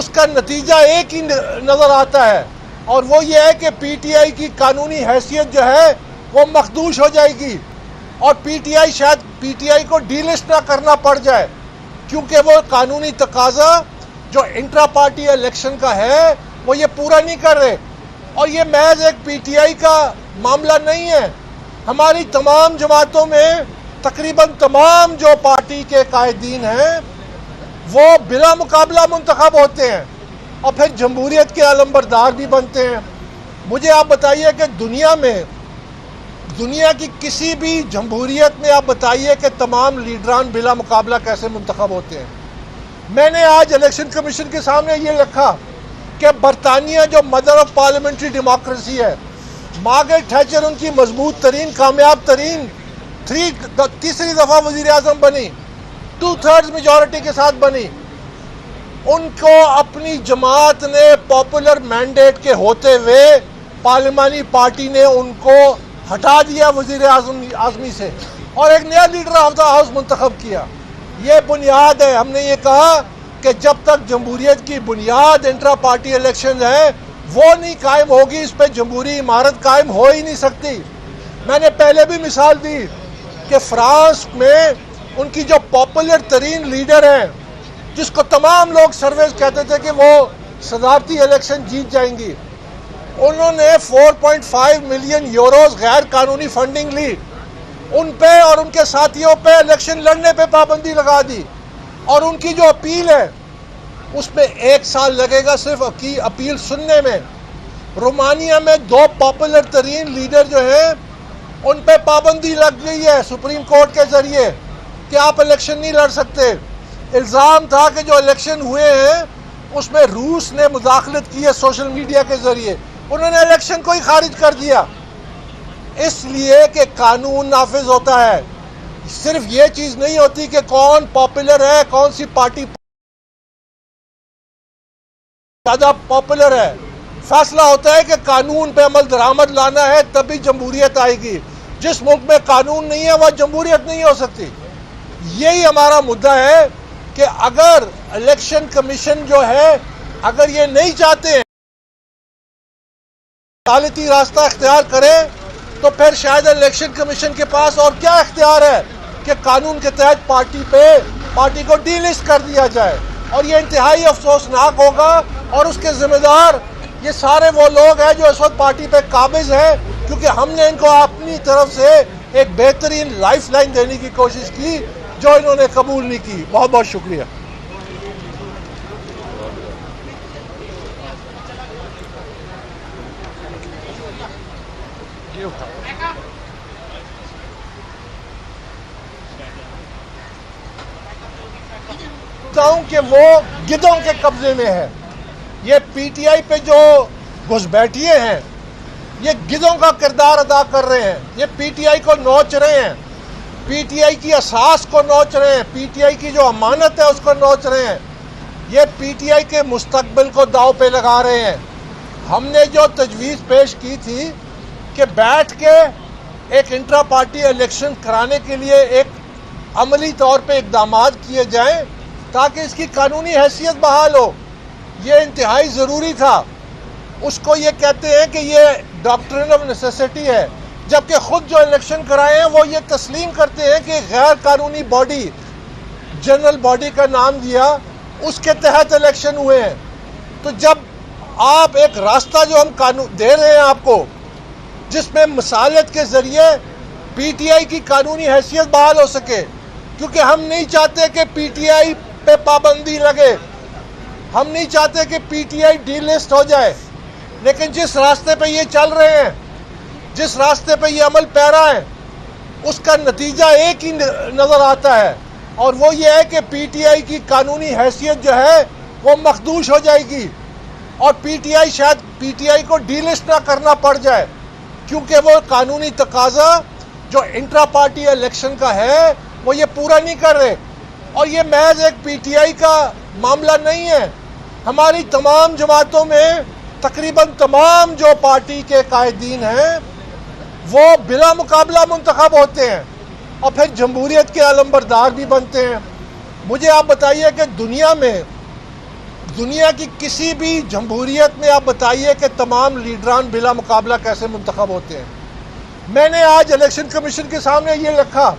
اس کا نتیجہ ایک ہی نظر آتا ہے، اور وہ یہ ہے کہ پی ٹی آئی کی قانونی حیثیت جو ہے وہ مخدوش ہو جائے گی، اور پی ٹی آئی شاید پی ٹی آئی کو ڈی لسٹ نہ کرنا پڑ جائے، کیونکہ وہ قانونی تقاضا جو انٹرا پارٹی الیکشن کا ہے وہ یہ پورا نہیں کر رہے۔ اور یہ محض ایک پی ٹی آئی کا معاملہ نہیں ہے، ہماری تمام جماعتوں میں تقریباً تمام جو پارٹی کے قائدین ہیں وہ بلا مقابلہ منتخب ہوتے ہیں اور پھر جمہوریت کے علمبردار بھی بنتے ہیں۔ مجھے آپ بتائیے کہ دنیا کی کسی بھی جمہوریت میں آپ بتائیے کہ تمام لیڈران بلا مقابلہ کیسے منتخب ہوتے ہیں۔ میں نے آج الیکشن کمیشن کے سامنے یہ رکھا کہ برطانیہ جو مدر آف پارلیمنٹری ڈیموکریسی ہے، مارگریٹ تھیچر ان کی مضبوط ترین کامیاب ترین تیسری دفعہ وزیر اعظم بنی، 2/3 میجورٹی کے ساتھ بنی، ان کو اپنی جماعت نے پاپولر مینڈیٹ کے ہوتے ہوئے پارلیمانی پارٹی نے ان کو ہٹا دیا وزیر اعظمی سے اور ایک نیا لیڈر آف دا ہاؤس منتخب کیا۔ یہ بنیاد ہے، ہم نے یہ کہا کہ جب تک جمہوریت کی بنیاد انٹرا پارٹی الیکشن ہے وہ نہیں قائم ہوگی، اس پہ جمہوری عمارت قائم ہو ہی نہیں سکتی۔ میں نے پہلے بھی مثال دی کہ فرانس میں ان کی جو پاپولر ترین لیڈر ہیں، جس کو تمام لوگ سرویز کہتے تھے کہ وہ صدارتی الیکشن جیت جائیں گی، انہوں نے 4.5 ملین یوروز غیر قانونی فنڈنگ لی، ان پہ اور ان کے ساتھیوں پہ الیکشن لڑنے پہ پابندی لگا دی، اور ان کی جو اپیل ہے اس میں 1 سال لگے گا صرف اپیل سننے میں۔ رومانیہ میں 2 پاپولر ترین لیڈر جو ہیں ان پہ پابندی لگ گئی ہے سپریم کورٹ کے ذریعے کہ آپ الیکشن نہیں لڑ سکتے۔ الزام تھا کہ جو الیکشن ہوئے ہیں اس میں روس نے مداخلت کی ہے سوشل میڈیا کے ذریعے، انہوں نے الیکشن کو ہی خارج کر دیا، اس لیے کہ قانون نافذ ہوتا ہے۔ صرف یہ چیز نہیں ہوتی کہ کون پاپولر ہے، کون سی پارٹی زیادہ پاپولر ہے، فیصلہ ہوتا ہے کہ قانون پہ عمل درآمد لانا ہے، تبھی جمہوریت آئے گی۔ جس ملک میں قانون نہیں ہے وہ جمہوریت نہیں ہو سکتی۔ یہی ہمارا مدعا ہے کہ اگر الیکشن کمیشن جو ہے اگر یہ نہیں چاہتے ہیں عدالتی راستہ اختیار کرے تو پھر شاید الیکشن کمیشن کے پاس اور کیا اختیار ہے کہ قانون کے تحت پارٹی کو ڈی لسٹ کر دیا جائے، اور یہ انتہائی افسوسناک ہوگا، اور اس کے ذمہ دار یہ سارے وہ لوگ ہیں جو اس وقت پارٹی پہ قابض ہیں، کیونکہ ہم نے ان کو اپنی طرف سے ایک بہترین لائف لائن دینے کی کوشش کی جو انہوں نے قبول نہیں کی۔ بہت بہت شکریہ۔ کہ وہ گدھوں کے قبضے میں ہے، یہ پی ٹی آئی پہ جو گھسبیٹھیے ہیں یہ گدھوں کا کردار ادا کر رہے ہیں، یہ پی ٹی آئی کو نوچ رہے ہیں، پی ٹی آئی کی اساس کو نوچ رہے ہیں، پی ٹی آئی کی جو امانت ہے اس کو نوچ رہے ہیں، یہ پی ٹی آئی کے مستقبل کو داؤ پہ لگا رہے ہیں۔ ہم نے جو تجویز پیش کی تھی کہ بیٹھ کے ایک انٹرا پارٹی الیکشن کرانے کے لیے ایک عملی طور پہ اقدامات کیے جائیں تاکہ اس کی قانونی حیثیت بحال ہو، یہ انتہائی ضروری تھا۔ اس کو یہ کہتے ہیں کہ یہ ڈاکٹرن آف نیسیسٹی ہے، جبکہ خود جو الیکشن کرائے ہیں وہ یہ تسلیم کرتے ہیں کہ غیر قانونی باڈی، جنرل باڈی کا نام دیا، اس کے تحت الیکشن ہوئے ہیں۔ تو جب آپ ایک راستہ جو ہم دے رہے ہیں آپ کو، جس میں مصالحت کے ذریعے پی ٹی آئی کی قانونی حیثیت بحال ہو سکے، کیونکہ ہم نہیں چاہتے کہ پی ٹی آئی پہ پابندی لگے، ہم نہیں چاہتے کہ P T I delist ہو جائے، لیکن جس راستے پہ یہ چل رہے ہیں، جس راستے پہ یہ عمل پیرا ہے، اس کا نتیجہ ایک ہی نظر آتا ہے، اور وہ یہ ہے کہ پی ٹی آئی کی قانونی حیثیت جو ہے وہ مخدوش ہو جائے گی، اور پی ٹی آئی شاید پی ٹی آئی کو ڈی لسٹ نہ کرنا پڑ جائے، کیونکہ وہ قانونی تقاضا جو انٹرا پارٹی الیکشن کا ہے وہ یہ پورا نہیں کر رہے۔ اور یہ محض ایک پی ٹی آئی کا معاملہ نہیں ہے، ہماری تمام جماعتوں میں تقریباً تمام جو پارٹی کے قائدین ہیں وہ بلا مقابلہ منتخب ہوتے ہیں اور پھر جمہوریت کے علمبردار بھی بنتے ہیں۔ مجھے آپ بتائیے کہ دنیا کی کسی بھی جمہوریت میں آپ بتائیے کہ تمام لیڈران بلا مقابلہ کیسے منتخب ہوتے ہیں؟ میں نے آج الیکشن کمیشن کے سامنے یہ رکھا